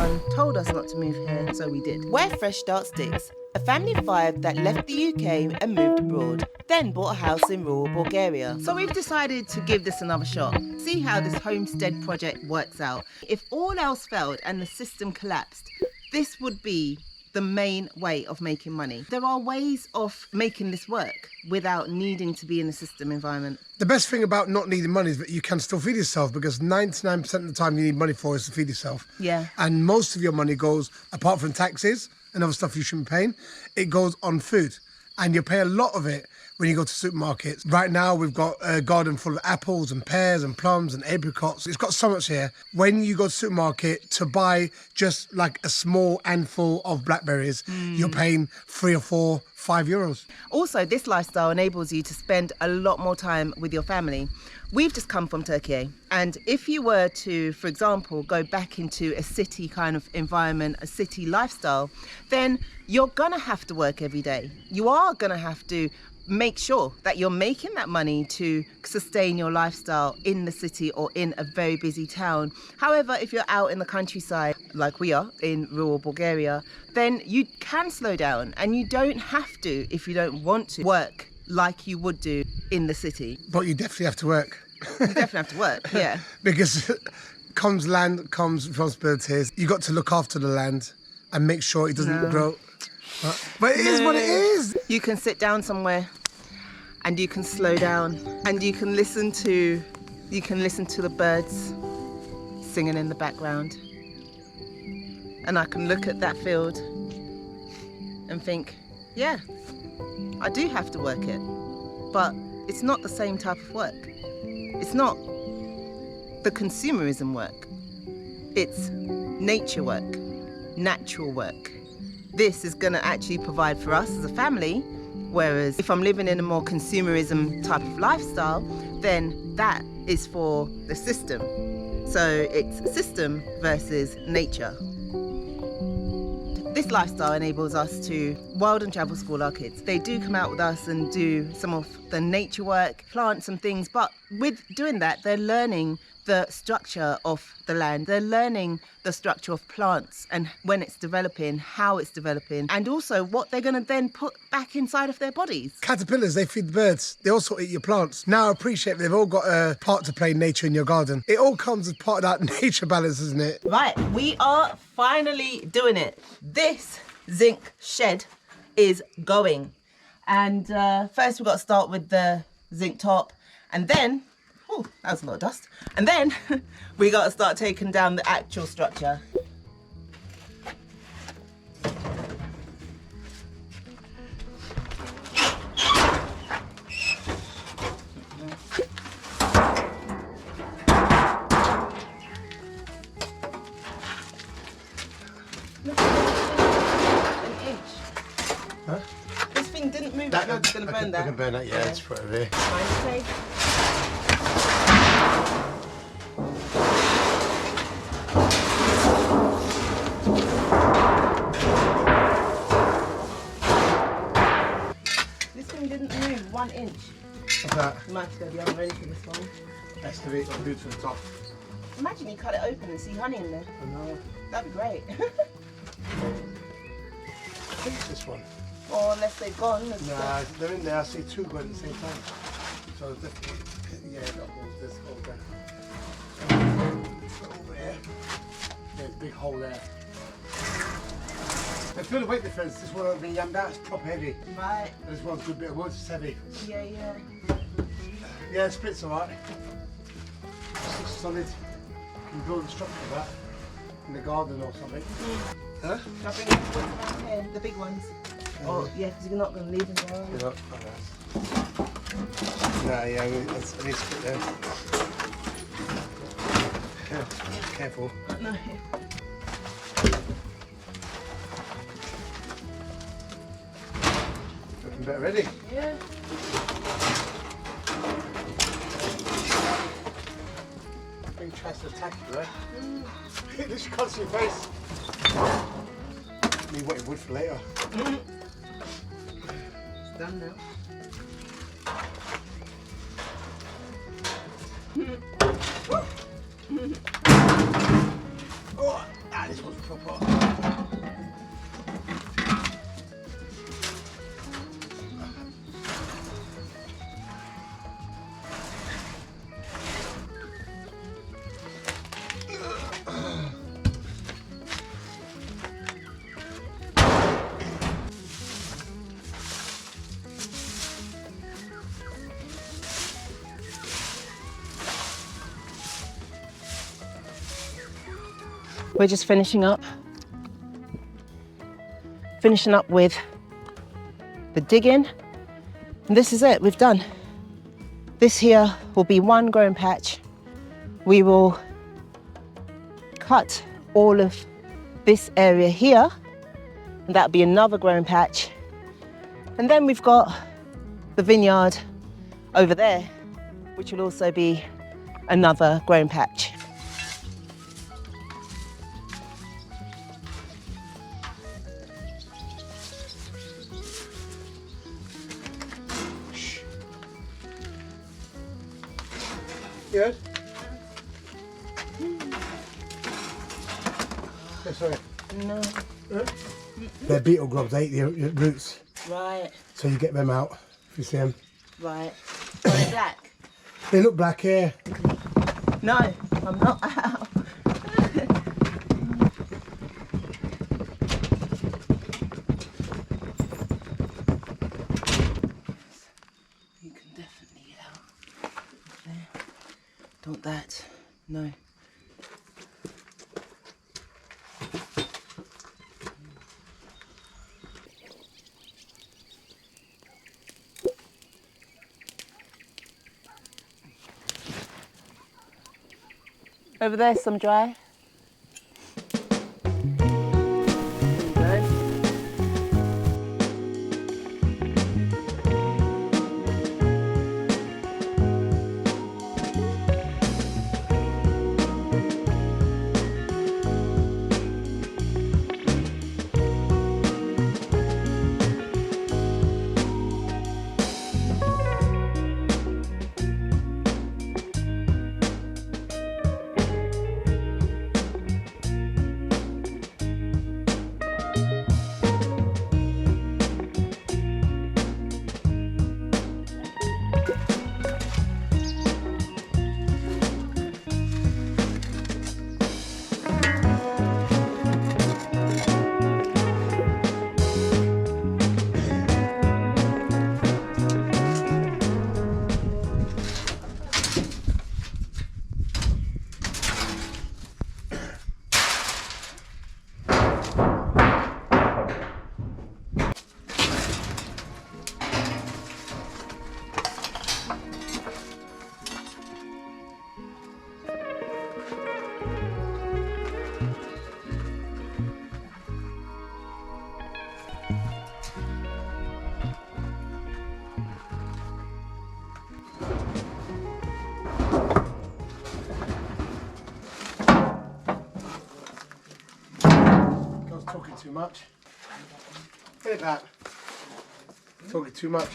anyone told us not to move here, so we did. Where Fresh Start Sticks, a family of 5 that left the UK and moved abroad, then bought a house in rural Bulgaria. So we've decided to give this another shot, see how this homestead project works out. If all else failed and the system collapsed, this would be the main way of making money. There are ways of making this work without needing to be in a system environment. The best thing about not needing money is that you can still feed yourself, because 99% of the time you need money for is to feed yourself. Yeah. And most of your money goes, apart from taxes and other stuff you shouldn't be paying, it goes on food. And you pay a lot of it when you go to supermarkets. Right now, we've got a garden full of apples and pears and plums and apricots. It's got so much here. When you go to the supermarket to buy just like a small handful of blackberries, you're paying €3 or €4, €5. Also, this lifestyle enables you to spend a lot more time with your family. We've just come from Turkey, and if you were to, for example, go back into a city kind of environment, a city lifestyle, then you're gonna have to work every day. You are gonna have to make sure that you're making that money to sustain your lifestyle in the city or in a very busy town. However, if you're out in the countryside, like we are in rural Bulgaria, then you can slow down, and you don't have to, if you don't want to, work like you would do in the city. But you definitely have to work. You definitely have to work, yeah. Because comes land, comes responsibilities. You got to look after the land and make sure it doesn't grow. But it is what it is. You can sit down somewhere and you can slow down, and you can listen to the birds singing in the background. And I can look at that field and think, yeah, I do have to work it, but it's not the same type of work. It's not the consumerism work. It's nature work, natural work. This is going to actually provide for us as a family, whereas if I'm living in a more consumerism type of lifestyle, then that is for the system. So it's system versus nature. This lifestyle enables us to wild and travel school our kids. They do come out with us and do some of the nature work, plant some things, but with doing that, they're learning the structure of the land. They're learning the structure of plants and when it's developing, how it's developing, and also what they're going to then put back inside of their bodies. Caterpillars, they feed the birds. They also eat your plants. Now I appreciate they've all got a part to play in nature in your garden. It all comes as part of that nature balance, isn't it? Right, we are finally doing it. This zinc shed is going. And first we've got to start with the zinc top, and then, oh, that was a lot of dust. And then we got to start taking down the actual structure. Huh? This thing didn't move. That it's going to burn that. I can burn that, yeah, it's put it there. Mind the This thing didn't move 1 inch. What's that? You might have to go the other end for this one. Excavate and do it to the top. Imagine you cut it open and see honey in there. I know. That'd be great. I think it's this one. Or unless they've gone. Nah, they're in there. I see two going at the same time. So definitely, yeah, that goes this hole there. Over there. There's a big hole there. I feel the weight difference. This one being yammed out is proper heavy. Right. This one's a good bit of wood, it's heavy. Yeah, yeah. Yeah, the split's alright. It's solid. You can build a structure of that in the garden or something. Huh? Can I bring the ones around here, the big ones? Oh, yeah, because you're not going to leave them there. You're not. Nah, yeah, I need to put there. Careful. No. Looking better ready. Yeah. Big tries to attack you, right? This cuts your face. Need what you would for later. It's done now. Oh, This one's proper. We're just finishing up with the digging. And this is it, we've done. This here will be one growing patch. We will cut all of this area here, and that'll be another growing patch. And then we've got the vineyard over there, which will also be another growing patch. Good? Yeah, sorry. No. They're beetle grubs, they eat your roots. Right, So you get them out if you see them. right. Are they black? They look black here. No, I'm not out. You can definitely get out. There. Don't that. No. Over there, some dry. Good. Talking too much. Get it back. Talking too much.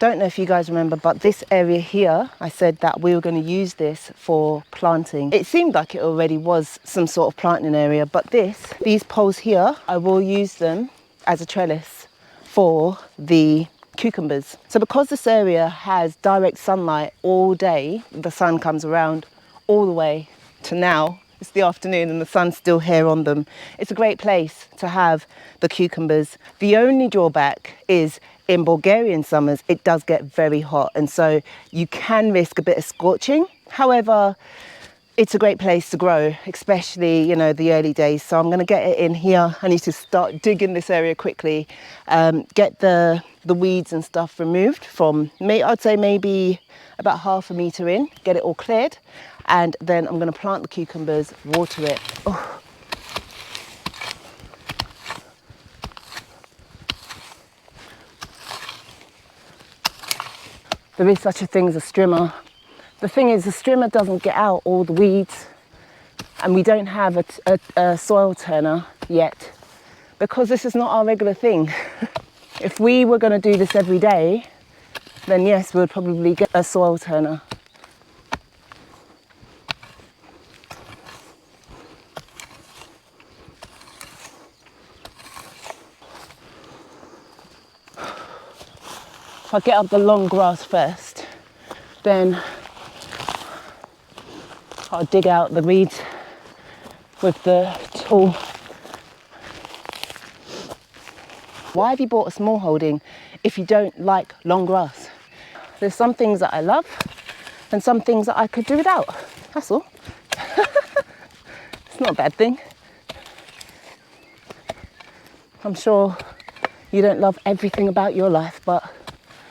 Don't know if you guys remember, but this area here, I said that we were going to use this for planting. It seemed like it already was some sort of planting area, but these poles here, I will use them as a trellis for the cucumbers. So because this area has direct sunlight all day, the sun comes around all the way to now, it's the afternoon and the sun's still here on them. It's a great place to have the cucumbers. The only drawback is in Bulgarian summers, it does get very hot, and so you can risk a bit of scorching. However, it's a great place to grow, especially, you know, the early days. So I'm going to get it in here. I need to start digging this area quickly, get the weeds and stuff removed from, I'd say maybe about ½ metre in, get it all cleared. And then I'm going to plant the cucumbers, water it. Oh. There is such a thing as a strimmer. The thing is, the strimmer doesn't get out all the weeds, and we don't have a soil turner yet because this is not our regular thing. If we were going to do this every day, then yes, we'd probably get a soil turner. If I get up the long grass first, then I'll dig out the weeds with the tool. Why have you bought a small holding if you don't like long grass? There's some things that I love and some things that I could do without. That's all. It's not a bad thing. I'm sure you don't love everything about your life, but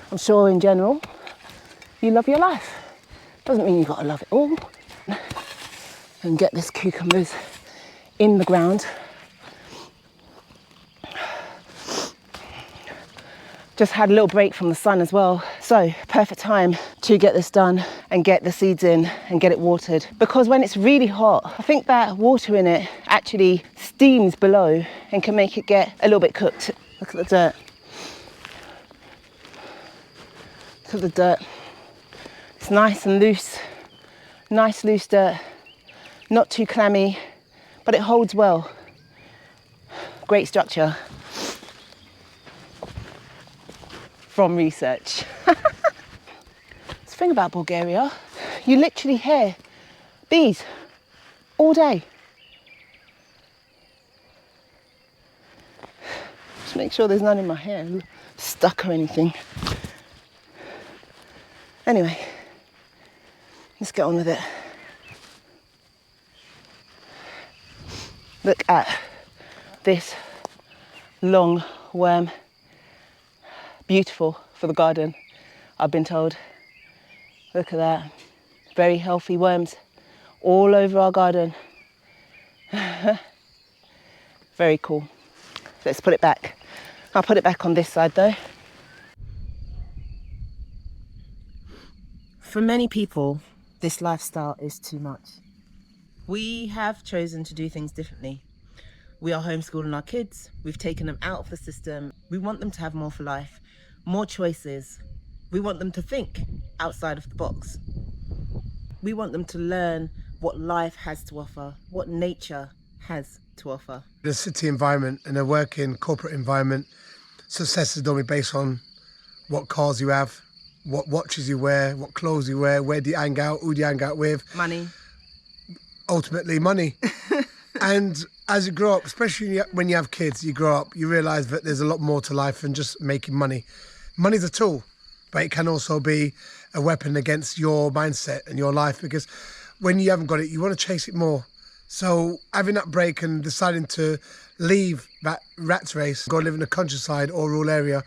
I'm sure in general you love your life. Doesn't mean you've got to love it all. And get this cucumbers in the ground. Just had a little break from the sun as well. So perfect time to get this done and get the seeds in and get it watered. Because when it's really hot, I think that water in it actually steams below and can make it get a little bit cooked. Look at the dirt. Look at the dirt. It's nice and loose. Nice loose dirt. Not too clammy, but it holds well. Great structure. From research. The thing about Bulgaria, you literally hear bees all day. Just make sure there's none in my hair stuck or anything. Anyway, let's get on with it. Look at this long worm. Beautiful for the garden, I've been told. Look at that. Very healthy worms all over our garden. Very cool. Let's put it back. I'll put it back on this side though. For many people, this lifestyle is too much. We have chosen to do things differently. We are homeschooling our kids. We've taken them out of the system. We want them to have more for life, more choices. We want them to think outside of the box. We want them to learn what life has to offer, what nature has to offer. In a city environment, in a working corporate environment, success is normally based on what cars you have, what watches you wear, what clothes you wear, where do you hang out, who do you hang out with. Money. Ultimately, money. And as you grow up, especially when you have kids, you grow up, you realise that there's a lot more to life than just making money. Money's a tool, but it can also be a weapon against your mindset and your life, because when you haven't got it, you want to chase it more. So having that break and deciding to leave that rat race, go live in the countryside or rural area,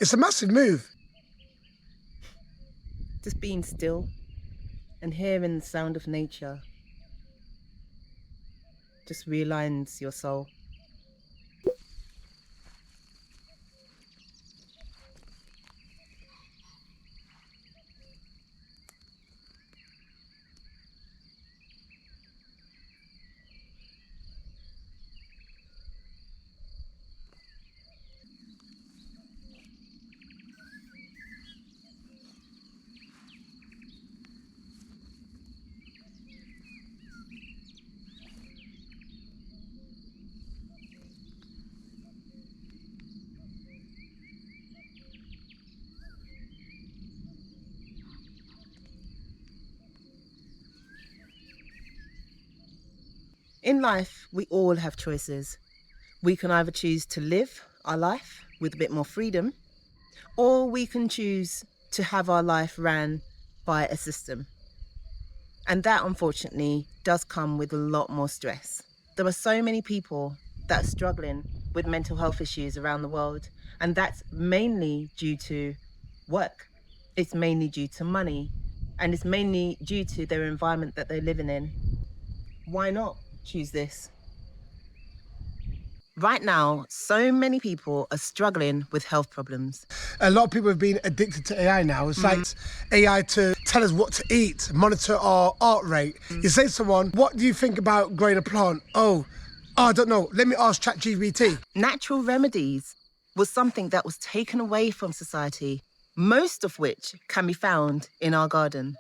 it's a massive move. Just being still and hearing the sound of nature just realigns your soul. In life, we all have choices. We can either choose to live our life with a bit more freedom, Or we can choose to have our life ran by a system. And that, unfortunately, does come with a lot more stress. There are so many people that are struggling with mental health issues around the world, and that's mainly due to work. It's mainly due to money, and it's mainly due to their environment that they're living in. Why not choose this? Right now, so many people are struggling with health problems. A lot of people have been addicted to AI now. It's like AI to tell us what to eat, monitor our heart rate. You say to someone, what do you think about growing a plant? Oh, I don't know. Let me ask ChatGPT. Natural remedies was something that was taken away from society, most of which can be found in our garden.